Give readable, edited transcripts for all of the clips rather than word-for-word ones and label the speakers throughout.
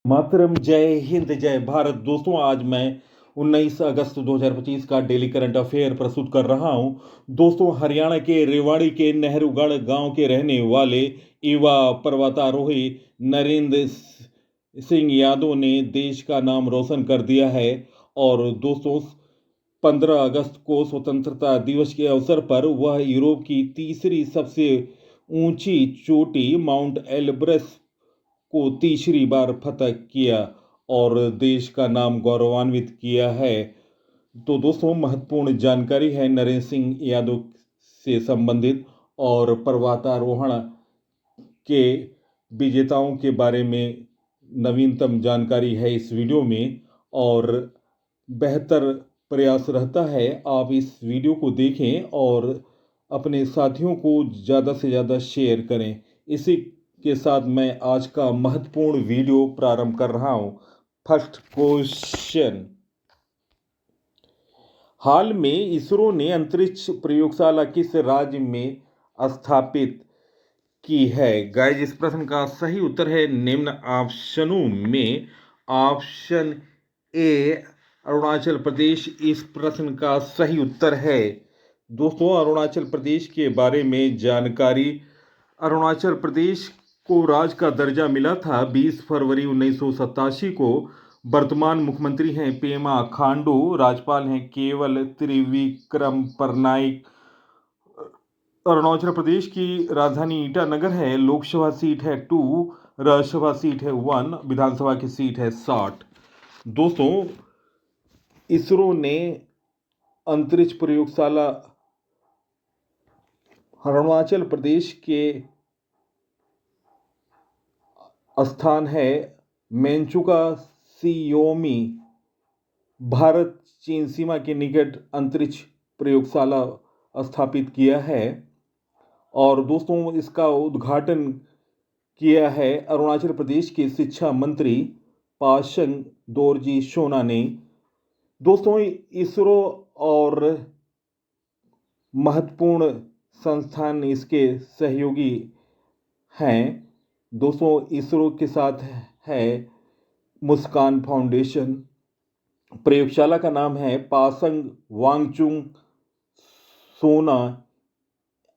Speaker 1: मातरम, जय हिंद, जय भारत। दोस्तों, आज मैं 19 अगस्त 2025 का डेली करंट अफेयर प्रस्तुत कर रहा हूं। दोस्तों, हरियाणा के रेवाड़ी के नेहरूगढ़ गांव के रहने वाले युवा पर्वतारोही नरेंद्र सिंह यादव ने देश का नाम रोशन कर दिया है। और दोस्तों, 15 अगस्त को स्वतंत्रता दिवस के अवसर पर वह यूरोप की तीसरी सबसे ऊंची चोटी माउंट एलब्रस को तीसरी बार फतह किया और देश का नाम गौरवान्वित किया है। तो दोस्तों, महत्वपूर्ण जानकारी है नरेंद्र सिंह यादव से संबंधित और पर्वतारोहण के विजेताओं के बारे में नवीनतम जानकारी है इस वीडियो में। और बेहतर प्रयास रहता है आप इस वीडियो को देखें और अपने साथियों को ज़्यादा से ज़्यादा शेयर करें। इसी के साथ मैं आज का महत्वपूर्ण वीडियो प्रारंभ कर रहा हूं। फर्स्ट क्वेश्चन, हाल में इसरो ने अंतरिक्ष प्रयोगशाला किस राज्य में स्थापित की है? गाइस, इस प्रश्न का सही उत्तर है निम्न ऑप्शनों में ऑप्शन ए अरुणाचल प्रदेश इस प्रश्न का सही उत्तर है। दोस्तों, अरुणाचल प्रदेश के बारे में जानकारी। अरुणाचल प्रदेश को राज्य का दर्जा मिला था 20 फरवरी 1987 को। वर्तमान मुख्यमंत्री हैं पेमा खांडू, राज्यपाल हैं केवल त्रिविक्रम परनाइक। अरुणाचल प्रदेश की राजधानी ईटानगर है। लोकसभा सीट है 2, राज्यसभा सीट है 1, विधानसभा की सीट है 60। दोस्तों, इसरो ने अंतरिक्ष प्रयोगशाला अरुणाचल प्रदेश के स्थान है मेंचुका सियोमी, भारत चीन सीमा के निकट अंतरिक्ष प्रयोगशाला स्थापित किया है। और दोस्तों, इसका उद्घाटन किया है अरुणाचल प्रदेश के शिक्षा मंत्री पाशंग दोरजी सोना ने। दोस्तों, इसरो और महत्वपूर्ण संस्थान इसके सहयोगी हैं। दोस्तों, इसरो के साथ है मुस्कान फाउंडेशन। प्रयोगशाला का नाम है पासंग वांगचुंग सोना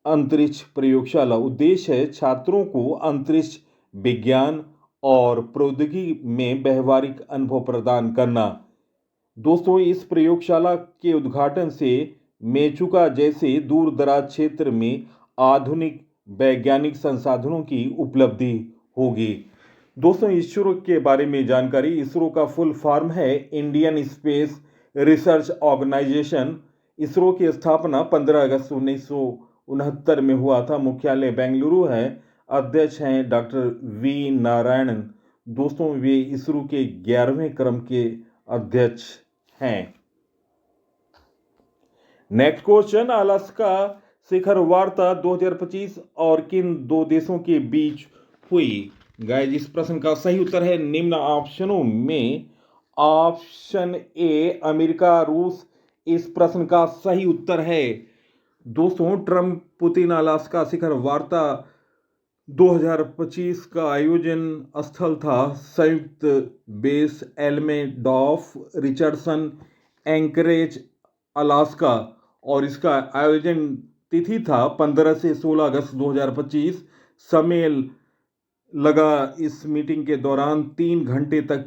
Speaker 1: अंतरिक्ष प्रयोगशाला। उद्देश्य है छात्रों को अंतरिक्ष विज्ञान और प्रौद्योगिकी में व्यवहारिक अनुभव प्रदान करना। दोस्तों, इस प्रयोगशाला के उद्घाटन से मेचुका जैसे दूर दराज क्षेत्र में आधुनिक वैज्ञानिक संसाधनों की उपलब्धि होगी। दोस्तों, इसरो के बारे में जानकारी। इसरो का फुल फॉर्म है Indian Space Research Organisation. ISRO की स्थापना 15 अगस्त 1969 में हुआ था। मुख्यालय बेंगलुरु है। अध्यक्ष हैं डॉक्टर वी नारायणन। दोस्तों, वे इसरो के 11वें क्रम के अध्यक्ष हैं। नेक्स्ट क्वेश्चन, अलास्का शिखर वार्ता 2025 और किन दो देशों के बीच हुई? गाइस, इस प्रश्न का सही उत्तर है निम्न ऑप्शनों में ऑप्शन ए अमेरिका रूस इस प्रश्न का सही उत्तर है। दोस्तों, ट्रंप पुतिन अलास्का शिखर वार्ता 2025 का आयोजन स्थल था संयुक्त बेस एल्मेडॉफ रिचर्डसन, एंकरेज, अलास्का। और इसका आयोजन तिथि था 15 से 16 अगस्त 2025। समय लगा। इस मीटिंग के दौरान 3 घंटे तक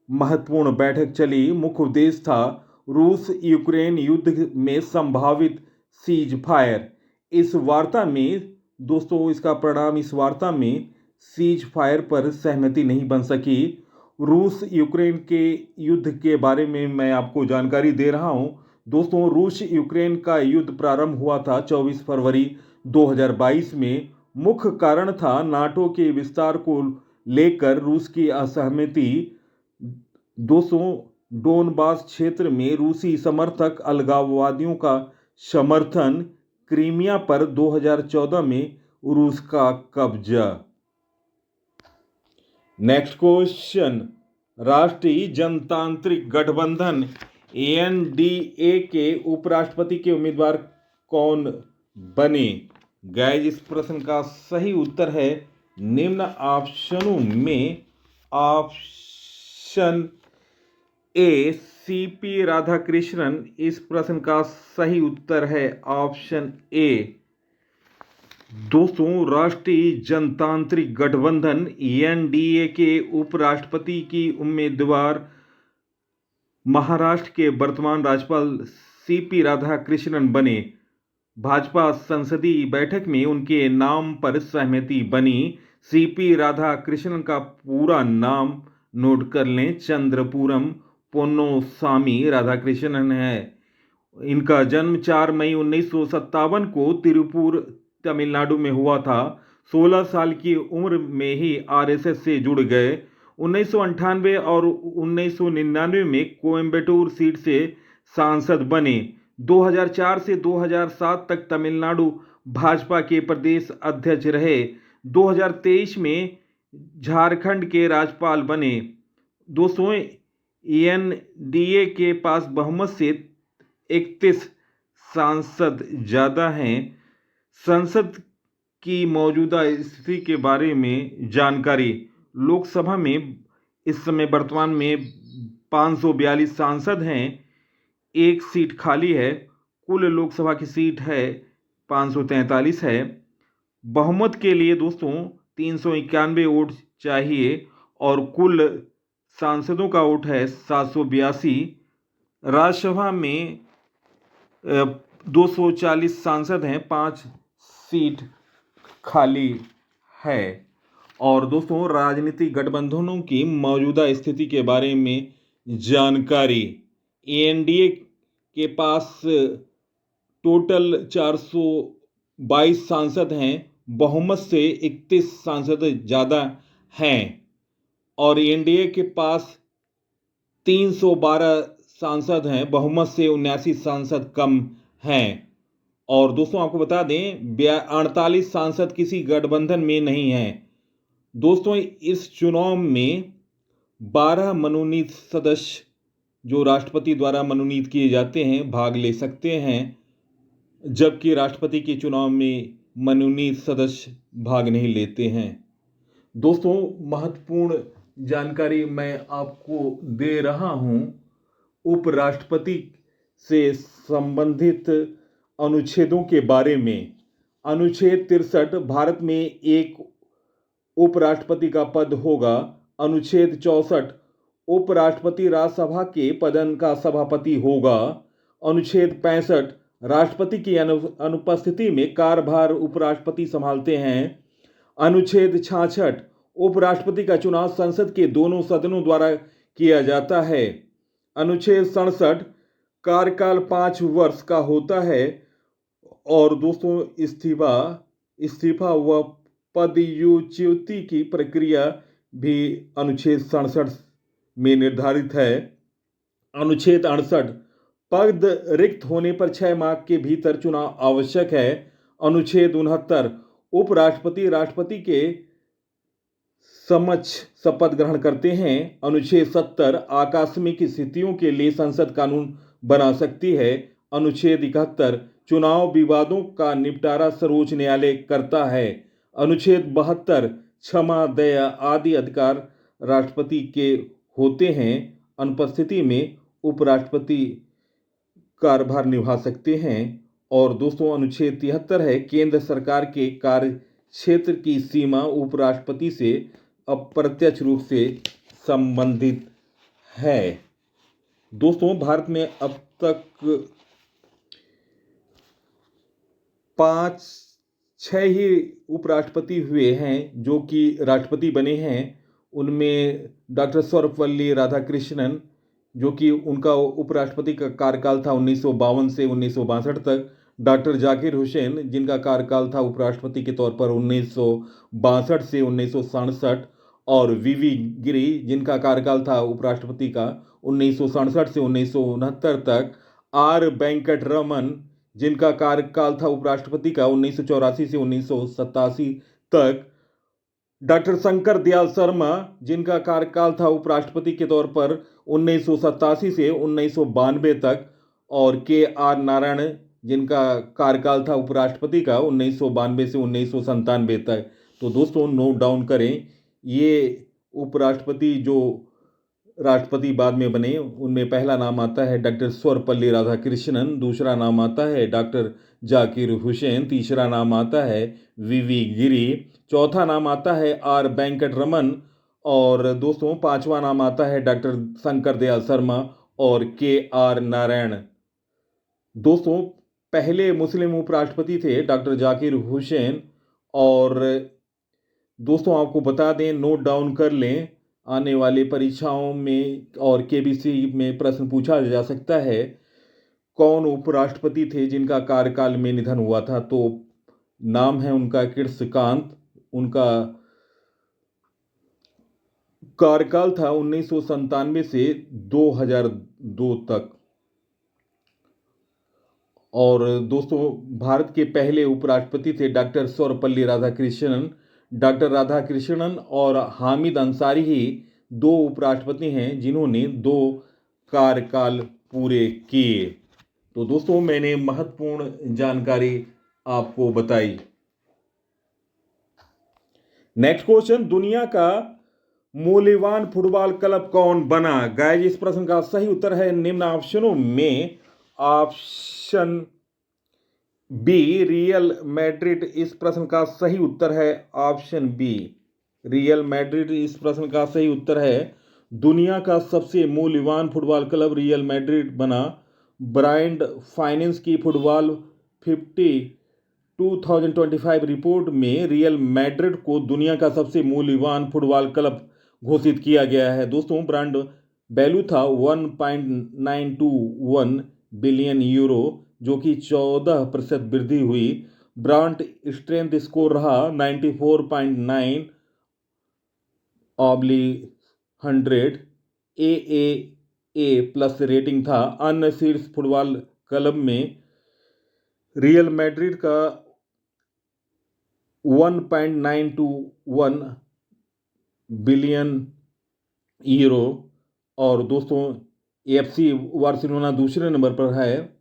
Speaker 1: महत्वपूर्ण बैठक चली। मुख्य उद्देश्य था रूस यूक्रेन युद्ध में संभावित सीज फायर। इस वार्ता में दोस्तों, इसका परिणाम इस वार्ता में सीज फायर पर सहमति नहीं बन सकी। रूस यूक्रेन के युद्ध के बारे में मैं आपको जानकारी दे रहा हूं। दोस्तों, रूस यूक्रेन का युद्ध प्रारंभ हुआ था 24 फरवरी 2022 में। मुख्य कारण था नाटो के विस्तार को लेकर रूस की असहमति। दोस्तों, डोनबास क्षेत्र में रूसी समर्थक अलगाववादियों का समर्थन। क्रीमिया पर 2014 में रूस का कब्जा। नेक्स्ट क्वेश्चन, राष्ट्रीय जनतांत्रिक गठबंधन एनडीए के उपराष्ट्रपति के उम्मीदवार कौन बने? गाइस, इस प्रश्न का सही उत्तर है निम्न ऑप्शनों में option option A CP Radhakrishnan इस प्रश्न का सही उत्तर है ऑप्शन ए। दोस्तों, राष्ट्रीय जनतांत्रिक गठबंधन एनडीए के उपराष्ट्रपति की उम्मीदवार महाराष्ट्र के वर्तमान राज्यपाल सीपी राधाकृष्णन बने। भाजपा संसदीय बैठक में उनके नाम पर सहमति बनी। सीपी राधाकृष्णन का पूरा नाम नोट कर लें, चंद्रपुरम पोन्नुसामी राधाकृष्णन है। इनका जन्म 4 मई 1957 को तिरुपुर तमिलनाडु में हुआ था। 16 साल की उम्र में ही आरएसएस से जुड़ गए। 1998 और 1999 में कोयम्बटूर सीट से सांसद बने। 2004 से 2007 तक तमिलनाडु भाजपा के प्रदेश अध्यक्ष रहे। 2023 में झारखंड के राज्यपाल बने। दोस्तों, एनडीए के पास बहुमत से 31 सांसद ज़्यादा हैं। संसद की मौजूदा स्थिति के बारे में जानकारी। लोकसभा में इस समय वर्तमान में 542 सांसद हैं, एक सीट खाली है। कुल लोकसभा की सीट है 543 है। बहुमत के लिए दोस्तों 391 वोट चाहिए और कुल सांसदों का वोट है 782। राज्यसभा में 240 सांसद हैं, 5 सीट खाली है। और दोस्तों, राजनीतिक गठबंधनों की मौजूदा स्थिति के बारे में जानकारी। एनडीए के पास टोटल 422 सांसद हैं, बहुमत से 31 सांसद ज़्यादा हैं। और एनडीए के पास 312 सांसद हैं, बहुमत से 79 सांसद कम हैं। और दोस्तों, आपको बता दें 48 सांसद किसी गठबंधन में नहीं हैं। दोस्तों, इस चुनाव में 12 मनोनीत सदस्य जो राष्ट्रपति द्वारा मनोनीत किए जाते हैं भाग ले सकते हैं, जबकि राष्ट्रपति के चुनाव में मनोनीत सदस्य भाग नहीं लेते हैं। दोस्तों, महत्वपूर्ण जानकारी मैं आपको दे रहा हूं उपराष्ट्रपति से संबंधित अनुच्छेदों के बारे में। अनुच्छेद 63 भारत में एक उपराष्ट्रपति का पद होगा। अनुच्छेद 64 उपराष्ट्रपति राज्यसभा के पदन का सभापति होगा। अनुच्छेद 65 राष्ट्रपति की अनुपस्थिति में कार्यभार उपराष्ट्रपति संभालते हैं। अनुच्छेद 66 उपराष्ट्रपति का चुनाव संसद के दोनों सदनों द्वारा किया जाता है। अनुच्छेद 67 कार्यकाल 5 वर्ष का होता है। और दोस्तों, इस्तीफा व पदच्युति की प्रक्रिया भी अनुच्छेद 67 में निर्धारित है। अनुच्छेद 68 पद रिक्त होने पर 6 माह के भीतर चुनाव आवश्यक है। अनुच्छेद 69 उपराष्ट्रपति राष्ट्रपति के समक्ष शपथ ग्रहण करते हैं। अनुच्छेद 70 आकस्मिक स्थितियों के लिए संसद कानून बना सकती है। अनुच्छेद 71 चुनाव विवादों का निपटारा सर्वोच्च न्यायालय करता है। अनुच्छेद 72 क्षमा, दया आदि अधिकार राष्ट्रपति के होते हैं। अनुपस्थिति में उपराष्ट्रपति कार्यभार निभा सकते हैं। और दोस्तों, अनुच्छेद 73 है केंद्र सरकार के कार्य क्षेत्र की सीमा उपराष्ट्रपति से अप्रत्यक्ष रूप से संबंधित है। दोस्तों, भारत में अब तक 5-6 ही उपराष्ट्रपति हुए हैं जो कि राष्ट्रपति बने हैं। उनमें डॉक्टर सर्वपल्ली राधाकृष्णन, जो कि उनका उपराष्ट्रपति का कार्यकाल था 1952 से 1962 तक। डॉक्टर जाकिर हुसैन, जिनका कार्यकाल था उपराष्ट्रपति के तौर पर 1962 से 1967। और वीवी गिरी, जिनका कार्यकाल था उपराष्ट्रपति का 1967 से 1969 तक। आर वेंकटरमन, जिनका कार्यकाल था उपराष्ट्रपति का 1984 से 1987 तक। डॉक्टर शंकर दयाल शर्मा, जिनका कार्यकाल था उपराष्ट्रपति के तौर पर 1987 से 1992 तक। और के आर नारायण, जिनका कार्यकाल था उपराष्ट्रपति का 1992 से 1997 तक। तो दोस्तों, नोट डाउन करें, ये उपराष्ट्रपति जो राष्ट्रपति बाद में बने, उनमें पहला नाम आता है डॉक्टर सर्वपल्ली राधाकृष्णन, दूसरा नाम आता है डॉक्टर जाकिर हुसैन, तीसरा नाम आता है वीवी गिरी, चौथा नाम आता है आर वेंकट रमन और दोस्तों पांचवा नाम आता है डॉक्टर शंकर दयाल शर्मा और के आर नारायण। दोस्तों पहले मुस्लिम उपराष्ट्रपति थे डॉक्टर जाकिर हुसैन। और दोस्तों आपको बता दें, नोट डाउन कर लें, आने वाली परीक्षाओं में और केबीसी में प्रश्न पूछा जा सकता है, कौन उपराष्ट्रपति थे जिनका कार्यकाल में निधन हुआ था। तो नाम है उनका कृष्णकांत। उनका कार्यकाल था 1997 से 2002 तक। और दोस्तों भारत के पहले उपराष्ट्रपति थे डॉक्टर सर्वपल्ली राधाकृष्णन। डॉक्टर राधाकृष्णन और हामिद अंसारी ही दो उपराष्ट्रपति हैं जिन्होंने 2 कार्यकाल पूरे किए। तो दोस्तों मैंने महत्वपूर्ण जानकारी आपको बताई। नेक्स्ट क्वेश्चन, दुनिया का मूल्यवान फुटबॉल क्लब कौन बना? गाइस इस प्रश्न का सही उत्तर है निम्न ऑप्शनों में ऑप्शन बी रियल मैड्रिड। इस प्रश्न का सही उत्तर है ऑप्शन बी रियल मैड्रिड। इस प्रश्न का सही उत्तर है। दुनिया का सबसे मूल्यवान फुटबॉल क्लब रियल मैड्रिड बना। ब्रांड फाइनेंस की फुटबॉल 2025 रिपोर्ट में रियल मैड्रिड को दुनिया का सबसे मूल्यवान फुटबॉल क्लब घोषित किया गया है। दोस्तों ब्रांड वैल्यू था 1.921 बिलियन यूरो, जो कि 14% वृद्धि हुई। ब्रांड स्ट्रेंथ स्कोर रहा 94/100। ए प्लस रेटिंग था। अन्य शीर्ष फुटबॉल क्लब में रियल मैड्रिड का 1.921 बिलियन यूरो और दोस्तों एफसी बार्सिलोना दूसरे नंबर पर है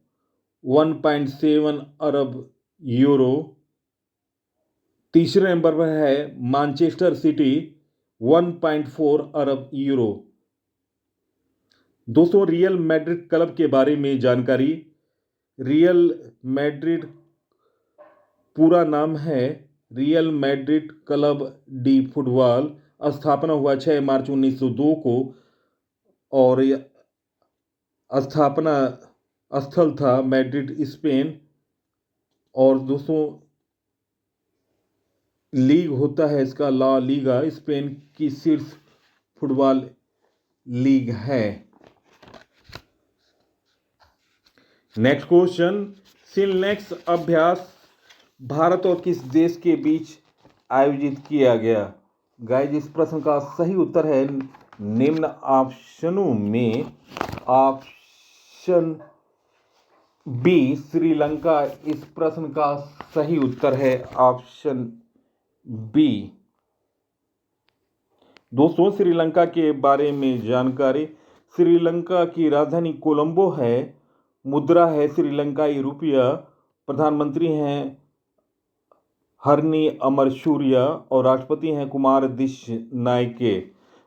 Speaker 1: 1.7 अरब यूरो। तीसरे नंबर पर है मैनचेस्टर सिटी 1.4 अरब यूरो। दोस्तों रियल मैड्रिड क्लब के बारे में जानकारी। रियल मैड्रिड पूरा नाम है real Madrid club D football. स्थापना हुआ 6 मार्च 1902 को और स्थापना स्थल था मैड्रिड स्पेन। और दोस्तों लीग होता है इसका ला लीगा, स्पेन की शीर्ष फुटबॉल लीग है। नेक्स्ट क्वेश्चन, सिलनेक्स अभ्यास भारत और किस देश के बीच आयोजित किया गया? गाइस इस प्रश्न का सही उत्तर है निम्न ऑप्शनों में ऑप्शन बी श्रीलंका। इस प्रश्न का सही उत्तर है ऑप्शन बी। दोस्तों श्रीलंका के बारे में जानकारी। श्रीलंका की राजधानी कोलंबो है। मुद्रा है श्रीलंकाई रुपया। प्रधानमंत्री हैं हरनी अमरसूरिया और राष्ट्रपति हैं कुमार दिशनायके।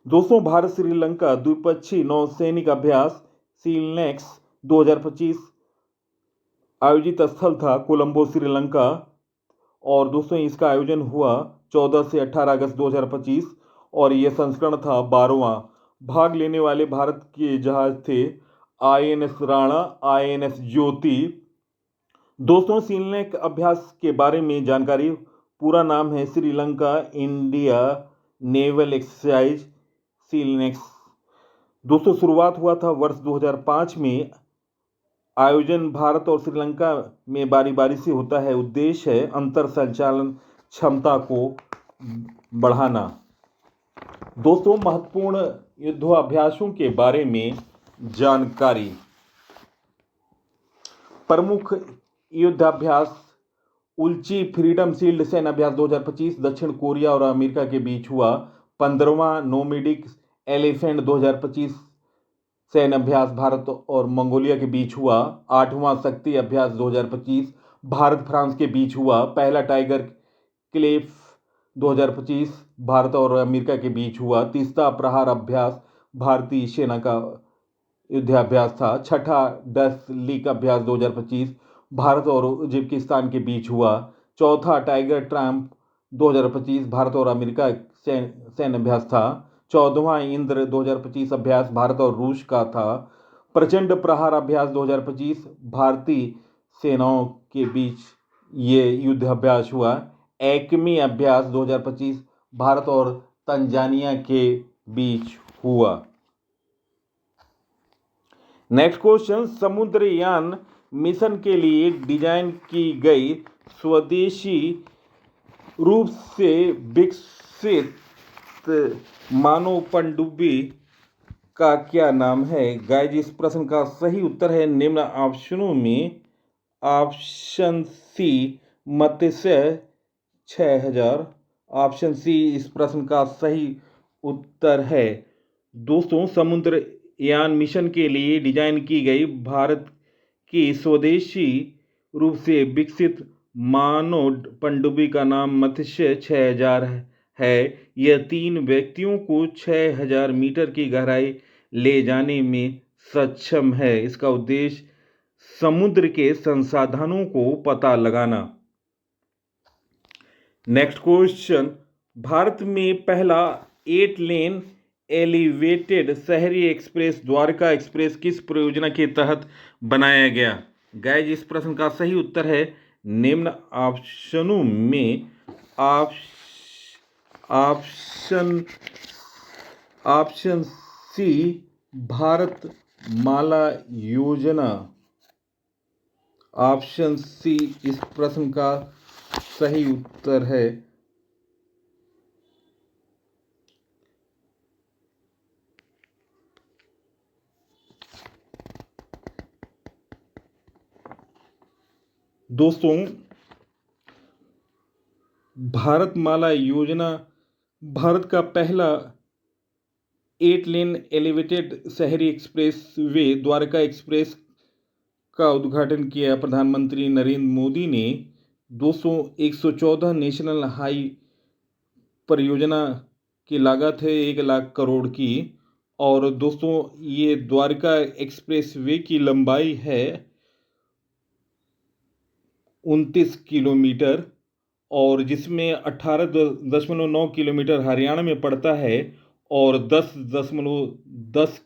Speaker 1: दोस्तों भारत श्रीलंका द्विपक्षीय नौसैनिक अभ्यास सीलनेक्स 2025 आयोजित स्थल था कोलंबो श्रीलंका। और दोस्तों इसका आयोजन हुआ 14 से 18 अगस्त 2025 और यह संस्करण था 12वां। भाग लेने वाले भारत के जहाज थे आईएनएस राणा, आईएनएस ज्योति। दोस्तों सीलनेक्स अभ्यास के बारे में जानकारी। पूरा नाम है श्रीलंका इंडिया नेवल एक्सरसाइज सीलनेक्स। दोस्तों शुरुआत हुआ था वर्ष 2005 में। आयोजन भारत और श्रीलंका में बारी बारी से होता है। उद्देश्य है अंतर संचालन क्षमता को बढ़ाना। दोस्तों महत्वपूर्ण युद्धाभ्यासों के बारे में जानकारी। प्रमुख युद्धाभ्यास उल्ची फ्रीडम शील्ड सैन्य अभ्यास 2025 दक्षिण कोरिया और अमेरिका के बीच हुआ। 15वां नोमैडिक एलिफेंट 2025 सैन्य अभ्यास भारत और मंगोलिया के बीच हुआ। 8वां शक्ति अभ्यास 2025 भारत फ्रांस के बीच हुआ। पहला टाइगर क्लेफ 2025 भारत और अमेरिका के बीच हुआ। तीसरा प्रहार अभ्यास भारतीय सेना का युद्धाभ्यास था। छठा डस लीग अभ्यास 2025 भारत और उज्बेकिस्तान के बीच हुआ। चौथा टाइगर ट्रैम्प 2025 भारत और अमेरिका सैन्य अभ्यास था। 14वां इंद्र 2025 अभ्यास भारत और रूस का था। प्रचंड प्रहार अभ्यास 2025 भारतीय सेनाओं के बीच ये युद्ध अभ्यास हुआ। एकमी अभ्यास 2025 भारत और तंजानिया के बीच हुआ। नेक्स्ट क्वेश्चन, समुद्रयान मिशन के लिए डिजाइन की गई स्वदेशी रूप से विकसित मानव पनडुब्बी का क्या नाम है? गाइज, इस प्रश्न का सही उत्तर है निम्न ऑप्शनों में ऑप्शन सी मत्स्य 6000। ऑप्शन सी इस प्रश्न का सही उत्तर है। दोस्तों, समुद्रयान मिशन के लिए डिजाइन की गई भारत की स्वदेशी रूप से विकसित मानव पनडुब्बी का नाम मत्स्य 6000 है। यह 3 व्यक्तियों को 6000 मीटर की गहराई ले जाने में सक्षम है। इसका उद्देश्य समुद्र के संसाधनों को पता लगाना। नेक्स्ट क्वेश्चन, भारत में पहला 8 लेन एलिवेटेड शहरी एक्सप्रेस द्वारका एक्सप्रेस किस परियोजना के तहत बनाया गया? गाइज, इस प्रश्न का सही उत्तर है निम्न ऑप्शनों में ऑप्शन सी भारत माला योजना। ऑप्शन सी इस प्रश्न का सही उत्तर है। दोस्तों, भारत माला योजना भारत का पहला 8 लेन एलिवेटेड शहरी एक्सप्रेस वे द्वारका एक्सप्रेस का उद्घाटन किया प्रधानमंत्री नरेंद्र मोदी ने। 114 नेशनल हाई परियोजना की लागत है 1 लाख करोड़ की। और दोस्तों, ये द्वारका एक्सप्रेस वे की लंबाई है 29 किलोमीटर और जिसमें 18.9 किलोमीटर हरियाणा में पड़ता है और 10.10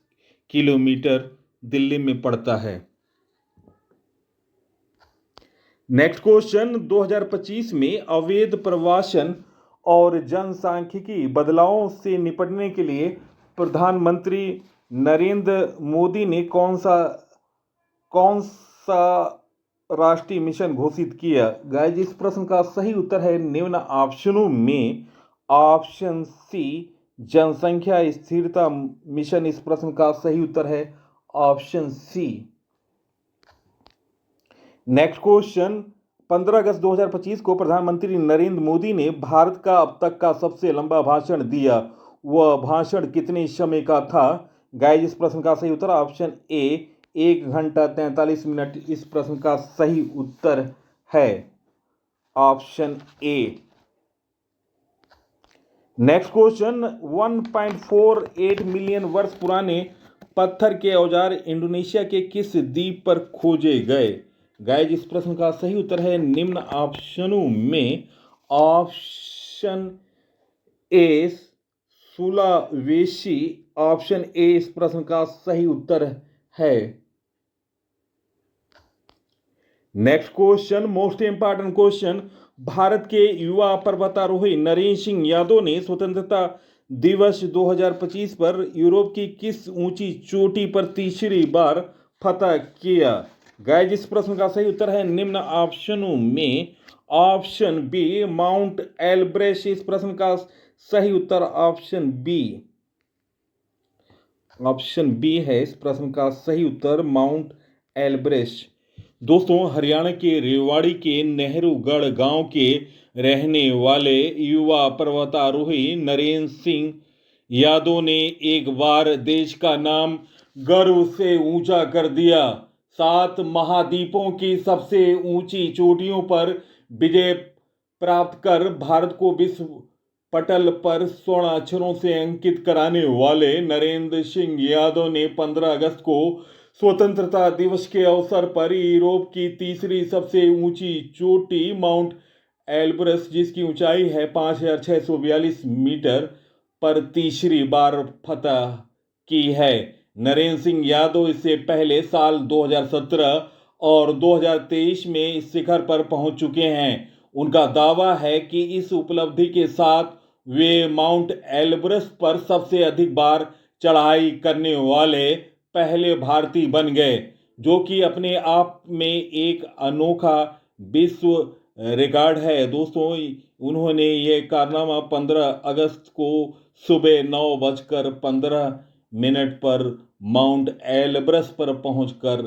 Speaker 1: किलोमीटर दिल्ली में पड़ता है। नेक्स्ट क्वेश्चन, 2025 में अवैध प्रवासन और जनसांख्यिकी बदलावों से निपटने के लिए प्रधानमंत्री नरेंद्र मोदी ने कौन सा राष्ट्रीय मिशन घोषित किया? गाइज, इस प्रश्न का सही उत्तर है निम्न ऑप्शनों में ऑप्शन सी जनसंख्या स्थिरता मिशन। इस प्रश्न का सही उत्तर है ऑप्शन सी। नेक्स्ट क्वेश्चन, 15 अगस्त 2025 को प्रधानमंत्री नरेंद्र मोदी ने भारत का अब तक का सबसे लंबा भाषण दिया। वह भाषण कितने समय का था? गाइज, इस प्रश्न का सही उत्तर ऑप्शन ए 1 घंटा 43 मिनट। इस प्रश्न का सही उत्तर है option A. Next question, 1.48 million वर्ष पुराने पत्थर के औजार इंडोनेशिया के किस द्वीप पर खोजे गए? गाइज, इस प्रश्न का सही उत्तर है निम्न ऑप्शनों में option A Sulawesi. Option A इस प्रश्न का सही उत्तर है। Next question, most important question, Bharat के युवा पर्वतारोही नरेंद्र सिंह यादव ने स्वतंत्रता दिवस 2025 पर यूरोप की किस ऊंची चोटी पर तीसरी बार फतह किया? गाइज, इस प्रश्न का सही उत्तर है निम्न ऑप्शनों में ऑप्शन बी माउंट एल्ब्रेस्ट। इस प्रश्न का सही उत्तर ऑप्शन बी है। इस प्रश्न का सही उत्तर माउंट एल्ब्रेस्ट। दोस्तों, हरियाणा के रेवाड़ी के नेहरूगढ़ गांव के रहने वाले युवा पर्वतारोही नरेंद्र सिंह यादव ने एक बार देश का नाम गर्व से ऊंचा कर दिया। 7 महाद्वीपों की सबसे ऊंची चोटियों पर विजय प्राप्त कर भारत को विश्व पटल पर स्वर्ण अक्षरों से अंकित कराने वाले नरेंद्र सिंह यादव ने 15 अगस्त को स्वतंत्रता दिवस के अवसर पर यूरोप की तीसरी सबसे ऊंची चोटी माउंट एल्ब्रस, जिसकी ऊंचाई है 5,642 मीटर, पर तीसरी बार फतह की है। नरेंद्र सिंह यादव इससे पहले साल 2017 और 2023 में इस शिखर पर पहुंच चुके हैं। उनका दावा है कि इस उपलब्धि के साथ वे माउंट एल्ब्रस पर सबसे अधिक बार चढ़ाई करने वाले पहले भारतीय बन गए, जो कि अपने आप में एक अनोखा विश्व रिकॉर्ड है। दोस्तों, उन्होंने ये कारनामा 15 अगस्त को सुबह 9:15 पर माउंट एल्ब्रस पर पहुंचकर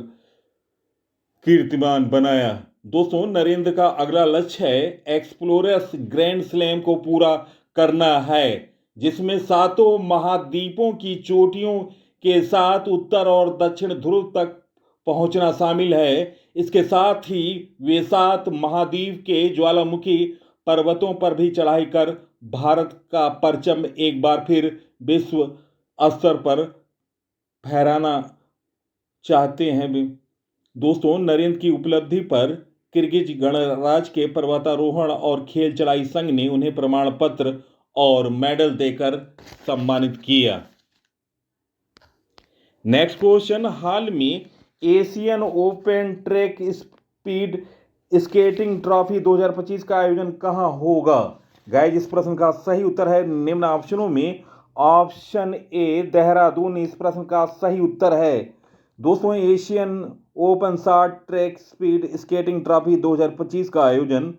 Speaker 1: कीर्तिमान बनाया। दोस्तों, नरेंद्र का अगला लक्ष्य है एक्सप्लोरर्स ग्रैंड स्लैम को पूरा करना है, जिसमें सातों महाद्वीपों की चोटियों के साथ उत्तर और दक्षिण ध्रुव तक पहुंचना शामिल है। इसके साथ ही वे 7 महाद्वीप के ज्वालामुखी पर्वतों पर भी चढ़ाई कर भारत का परचम एक बार फिर विश्व स्तर पर फहराना चाहते हैं। दोस्तों, नरेंद्र की उपलब्धि पर किर्गिज गणराज्य के पर्वतारोहण और खेल चढ़ाई संघ ने उन्हें प्रमाण पत्र और मेडल देकर सम्मानित किया। नेक्स्ट क्वेश्चन, हाल में Asian open track speed skating trophy 2025 का आयोजन कहां होगा? गाइस, इस प्रश्न का सही उत्तर है निम्न ऑप्शनों में ऑप्शन ए देहरादून इस प्रश्न का सही उत्तर है। दोस्तों, Asian open short track speed skating trophy 2025 का आयोजन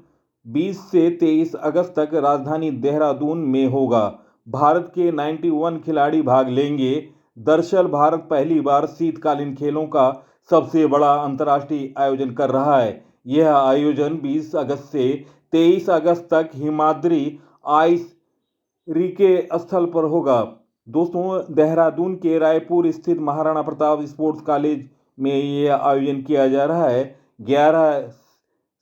Speaker 1: 20 से 23 अगस्त तक राजधानी देहरादून में होगा। भारत के 91 खिलाड़ी भाग लेंगे। दरअसल भारत पहली बार शीतकालीन खेलों का सबसे बड़ा अंतर्राष्ट्रीय आयोजन कर रहा है। यह आयोजन 20 अगस्त से 23 अगस्त तक हिमाद्री आइस रिके स्थल पर होगा। दोस्तों, देहरादून के रायपुर स्थित महाराणा प्रताप स्पोर्ट्स कॉलेज में यह आयोजन किया जा रहा है। 11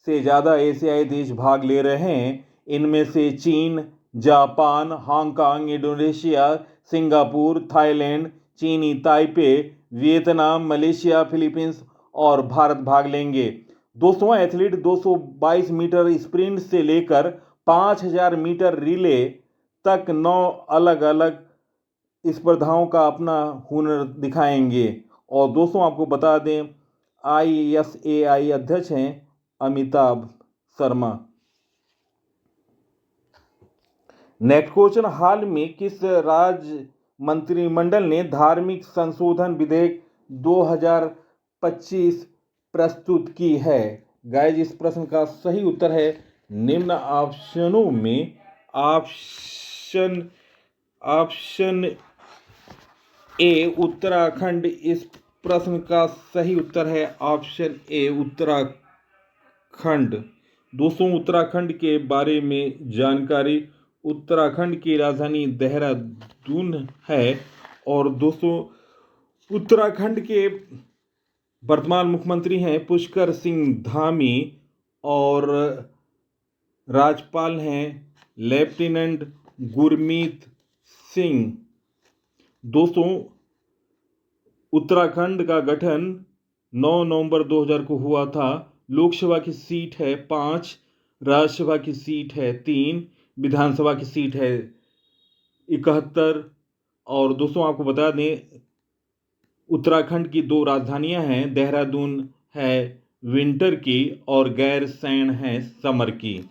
Speaker 1: से ज़्यादा एशियाई देश भाग ले रहे हैं। इनमें से चीन, Japan, Hong Kong, Indonesia, Singapore, Thailand, चीनी ताइपे, वियतनाम, मलेशिया, फिलीपींस और भारत भाग लेंगे। दोस्तों, एथलीट 222 मीटर स्प्रिंट से लेकर 5000 मीटर रिले तक 9 अलग अलग स्पर्धाओं का अपना हुनर दिखाएंगे। और दोस्तों, आपको बता दें, ISAI अध्यक्ष हैं अमिताभ शर्मा। नेक्स्ट क्वेश्चन, हाल में किस राज्य मंत्रिमंडल ने धार्मिक संशोधन विधेयक 2025 प्रस्तुत की है? गाइज, इस प्रश्न का सही उत्तर है निम्न ऑप्शनों में ऑप्शन ए उत्तराखंड इस प्रश्न का सही उत्तर है ऑप्शन ए उत्तराखंड। दोस्तों, उत्तराखंड के बारे में जानकारी, उत्तराखंड की राजधानी देहरादून है। और दोस्तों, उत्तराखंड के वर्तमान मुख्यमंत्री हैं पुष्कर सिंह धामी और राज्यपाल हैं लेफ्टिनेंट गुरमीत सिंह। दोस्तों, उत्तराखंड का गठन 9 नवंबर 2000 को हुआ था। लोकसभा की सीट है 5, राज्यसभा की सीट है 3, विधानसभा की सीट है 71। और दोस्तों, आपको बता दें, उत्तराखंड की 2 राजधानियां हैं, देहरादून है विंटर की और गैरसैंण है समर की।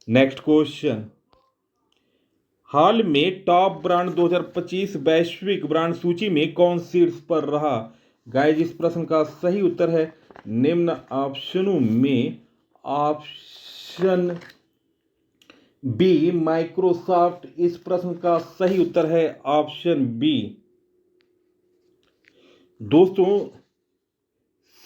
Speaker 1: नेक्स्ट क्वेश्चन, हाल में टॉप ब्रांड 2025 वैश्विक ब्रांड सूची में कौन शीर्ष पर रहा? गाइज, इस प्रश्न का सही उत्तर है निम्न ऑप्शनों में ऑप्शन बी माइक्रोसॉफ्ट इस प्रश्न का सही उत्तर है ऑप्शन बी। दोस्तों,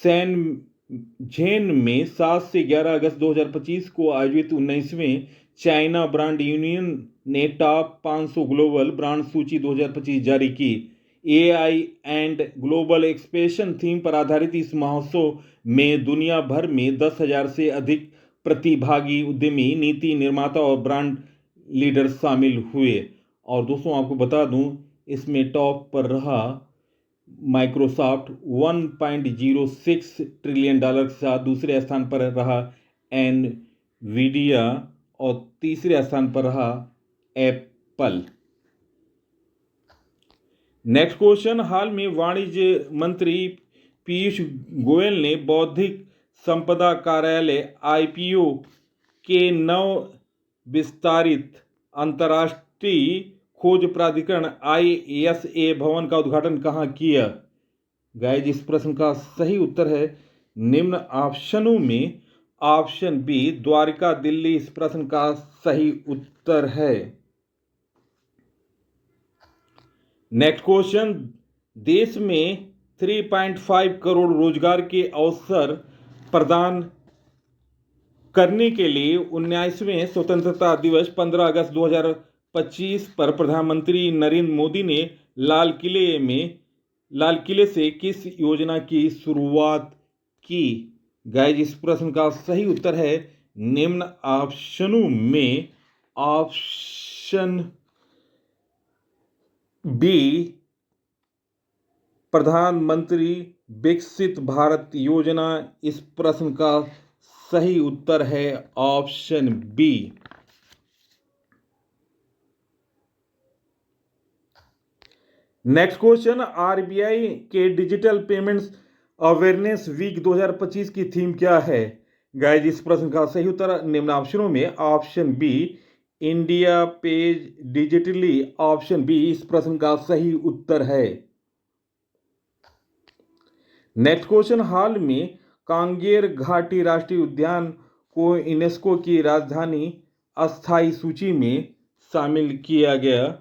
Speaker 1: शेनझेन में 7 से 11 अगस्त 2025 को आयोजित 19वें चाइना ब्रांड यूनियन ने टॉप 500 ग्लोबल ब्रांड सूची 2025 जारी की। AI and global expansion theme पर आधारित इस महोत्सव में दुनिया भर में 10,000 से अधिक प्रतिभागी उद्यमी, नीति निर्माता और ब्रांड लीडर शामिल हुए। और दोस्तों आपको बता दूं, इसमें टॉप पर रहा माइक्रोसॉफ्ट 1.06 ट्रिलियन डॉलर के साथ, दूसरे स्थान पर रहा एनवीडिया और तीसरे स्थान पर रहा एप्पल। नेक्स्ट क्वेश्चन, हाल में वाणिज्य मंत्री पीयूष गोयल ने बौद्धिक संपदा कार्यालय आईपीओ के नव विस्तारित अंतर्राष्ट्रीय खोज प्राधिकरण आईएसए भवन का उद्घाटन कहाँ किया? गाइस, इस प्रश्न का सही उत्तर है निम्न ऑप्शनों में ऑप्शन बी द्वारका, दिल्ली इस प्रश्न का सही उत्तर है। नेक्स्ट क्वेश्चन, देश में 3.5 करोड़ रोजगार के अवसर प्रदान करने के लिए 19वें स्वतंत्रता दिवस 15 अगस्त 2025 पर प्रधानमंत्री नरेंद्र मोदी ने लाल किले से किस योजना की शुरुआत की? गाइस, इस प्रश्न का सही उत्तर है निम्न ऑप्शनों में ऑप्शन बी प्रधानमंत्री विकसित भारत योजना इस प्रश्न का सही उत्तर है option B. Next question, RBI के डिजिटल पेमेंट्स अवेयरनेस वीक 2025 की थीम क्या है? गाइस, इस प्रश्न का सही उत्तर निम्न ऑप्शनों में option B India pays digitally, option B इस प्रश्न का सही उत्तर है। नेक्स्ट क्वेश्चन, हाल में कांगेर घाटी राष्ट्रीय उद्यान को यूनेस्को की राजधानी अस्थायी सूची में शामिल किया गया,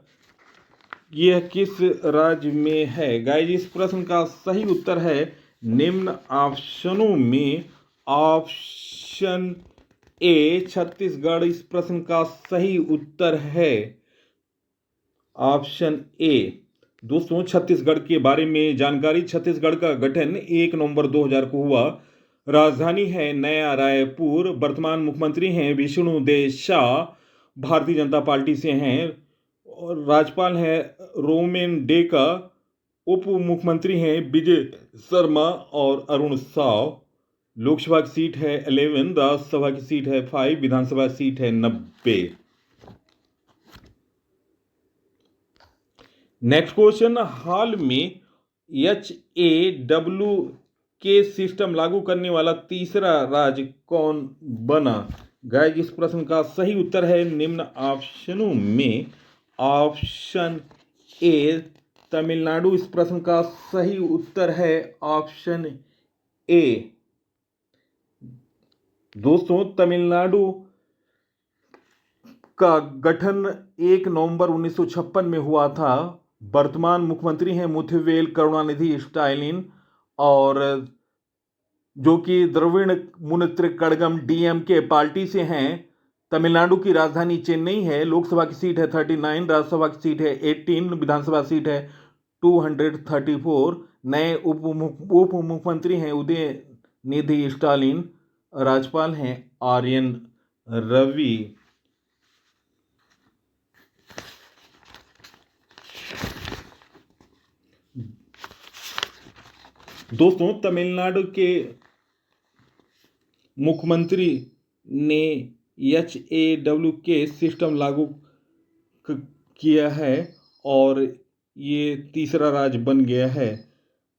Speaker 1: यह किस राज्य में है? गाइस, इस प्रश्न का सही उत्तर है निम्न ऑप्शनों में ऑप्शन ए छत्तीसगढ़ इस प्रश्न का सही उत्तर है ऑप्शन ए। दोस्तों, छत्तीसगढ़ के बारे में जानकारी, छत्तीसगढ़ का गठन 1 नवंबर 2000 को हुआ। राजधानी है नया रायपुर। वर्तमान मुख्यमंत्री हैं विष्णुदेव शाह, भारतीय जनता पार्टी से हैं। और राज्यपाल है रोमेन डेका। उप मुख्यमंत्री हैं विजय शर्मा और अरुण साव। लोकसभा की सीट है 11, राज्यसभा की सीट है 5, विधानसभा सीट है 90। नेक्स्ट क्वेश्चन, हाल में HAWK सिस्टम लागू करने वाला तीसरा राज्य कौन बना? गाइस, इस प्रश्न का सही उत्तर है निम्न ऑप्शनों में ऑप्शन ए तमिलनाडु इस प्रश्न का सही उत्तर है ऑप्शन ए। दोस्तों, तमिलनाडु का गठन 1 नवंबर 1956 में हुआ था। वर्तमान मुख्यमंत्री हैं मुथुवेल करुणानिधि स्टालिन, और जो कि द्रविड़ मुनेत्र कड़गम DMK पार्टी से हैं। तमिलनाडु की राजधानी चेन्नई है। लोकसभा की सीट है 39, राज्यसभा की सीट है 18, विधानसभा सीट है 234। नए उप मुख्यमंत्री हैं उदयनिधि स्टालिन, राज्यपाल हैं RN रवि। दोस्तों, तमिलनाडु के मुख्यमंत्री ने HAWK सिस्टम लागू किया है और ये तीसरा राज्य बन गया है।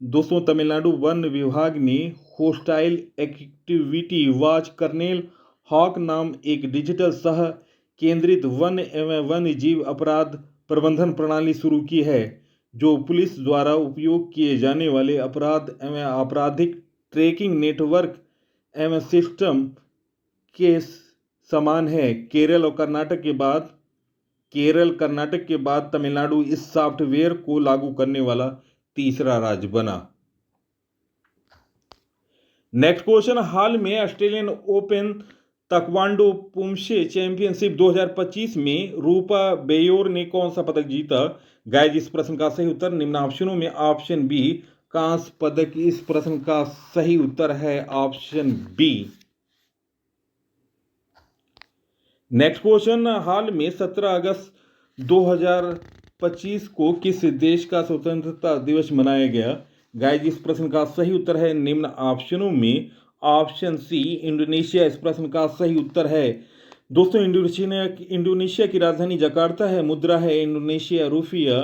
Speaker 1: दोस्तों, तमिलनाडु वन विभाग ने hostile activity watch kernel Hawk नाम एक डिजिटल सह केंद्रित वन एवं वन्य जीव अपराध प्रबंधन प्रणाली शुरू की है, जो पुलिस द्वारा उपयोग किए जाने वाले अपराध एवं आपराधिक ट्रैकिंग नेटवर्क एवं सिस्टम के समान है। केरल कर्नाटक के बाद तमिलनाडु इस सॉफ्टवेयर को लागू करने वाला तीसरा राज्य बना। नेक्स्ट क्वेश्चन, हाल में Australian open taekwondo poomsae championship 2025 में रूपा बेयोर ने कौन सा पदक जीता? गाइस, इस प्रश्न का सही उत्तर निम्न ऑप्शनों में ऑप्शन बी कांस्य पदक इस प्रश्न का सही उत्तर है ऑप्शन बी। नेक्स्ट क्वेश्चन, हाल में 17 अगस्त 2025 को किस देश का स्वतंत्रता दिवस मनाया गया? गाइस, इस प्रश्न का सही उत्तर है निम्न ऑप्शनों में ऑप्शन सी इंडोनेशिया इस प्रश्न का सही उत्तर है। दोस्तों, इंडोनेशिया की राजधानी जकार्ता है, मुद्रा है इंडोनेशिया रुपया,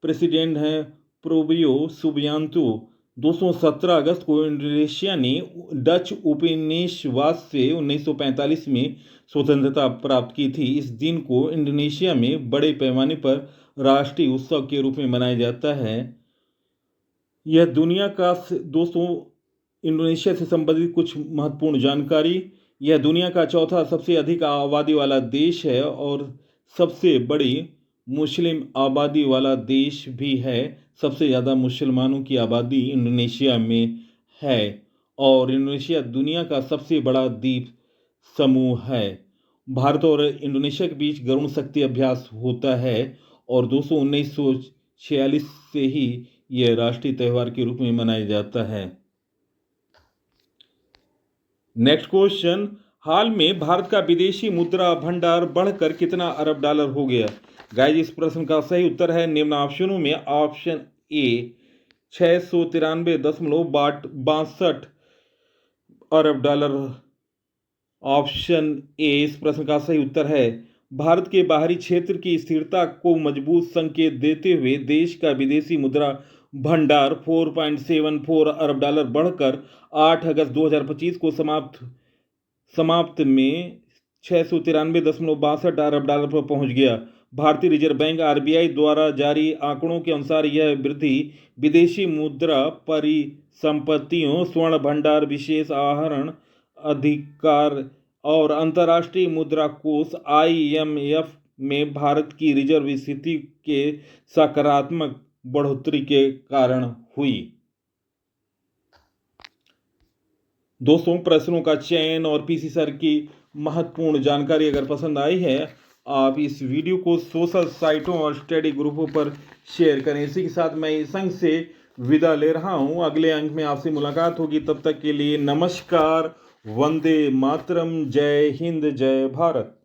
Speaker 1: प्रेसिडेंट है प्रोबियो सुबियांतो। दोस्तों, 17 अगस्त को इंडोनेशिया ने डच उपनिवेशवाद से 1945 में स्वतंत्रता प्राप्त की थी। इस दिन को इंडोनेशिया में बड़े पैमाने पर राष्ट्रीय उत्सव के रूप में मनाया जाता है। यह दुनिया का दोस्तों, इंडोनेशिया से संबंधित कुछ महत्वपूर्ण जानकारी। यह दुनिया का चौथा सबसे अधिक आबादी वाला देश है और सबसे बड़ी मुस्लिम आबादी वाला देश भी है। सबसे ज़्यादा मुसलमानों की आबादी इंडोनेशिया में है और इंडोनेशिया दुनिया का सबसे बड़ा द्वीप समूह है। भारत और इंडोनेशिया के बीच गरुड़ शक्ति अभ्यास होता है और 1946 से ही यह राष्ट्रीय त्यौहार के रूप में मनाया जाता है। नेक्स्ट क्वेश्चन, हाल में भारत का विदेशी मुद्रा भंडार बढ़कर कितना अरब डॉलर हो गया? गाइस, इस प्रश्न का सही उत्तर है निम्न ऑप्शनों में option A 693.62 Arab dollar. Option A इस प्रश्न का सही उत्तर है। भारत के बाहरी क्षेत्र की स्थिरता को मजबूत संकेत देते हुए देश का विदेशी मुद्रा भंडार 4.74 अरब डॉलर बढ़कर 8 अगस्त 2025 को समाप्त में 693.62 अरब डॉलर पर पहुंच गया। भारतीय रिजर्व बैंक आरबीआई द्वारा जारी आंकड़ों के अनुसार यह वृद्धि विदेशी मुद्रा परिसंपत्तियों, स्वर्ण भंडार, विशेष आहरण अधिकार और अंतर्राष्ट्रीय मुद्रा कोष आईएमएफ में भारत की रिजर्व स्थिति के सकारात्मक बढ़ोतरी के कारण हुई। दोस्तों, प्रश्नों का चयन और पीसी सर की महत्वपूर्ण जानकारी अगर पसंद आई है, आप इस वीडियो को सोशल साइटों और स्टडी ग्रुपों पर शेयर करें। इसी के साथ मैं इस अंक से विदा ले रहा हूं। अगले अंक में आपसे मुलाकात होगी। तब तक के लिए नमस्कार, वंदे मातरम, जय हिंद, जय भारत।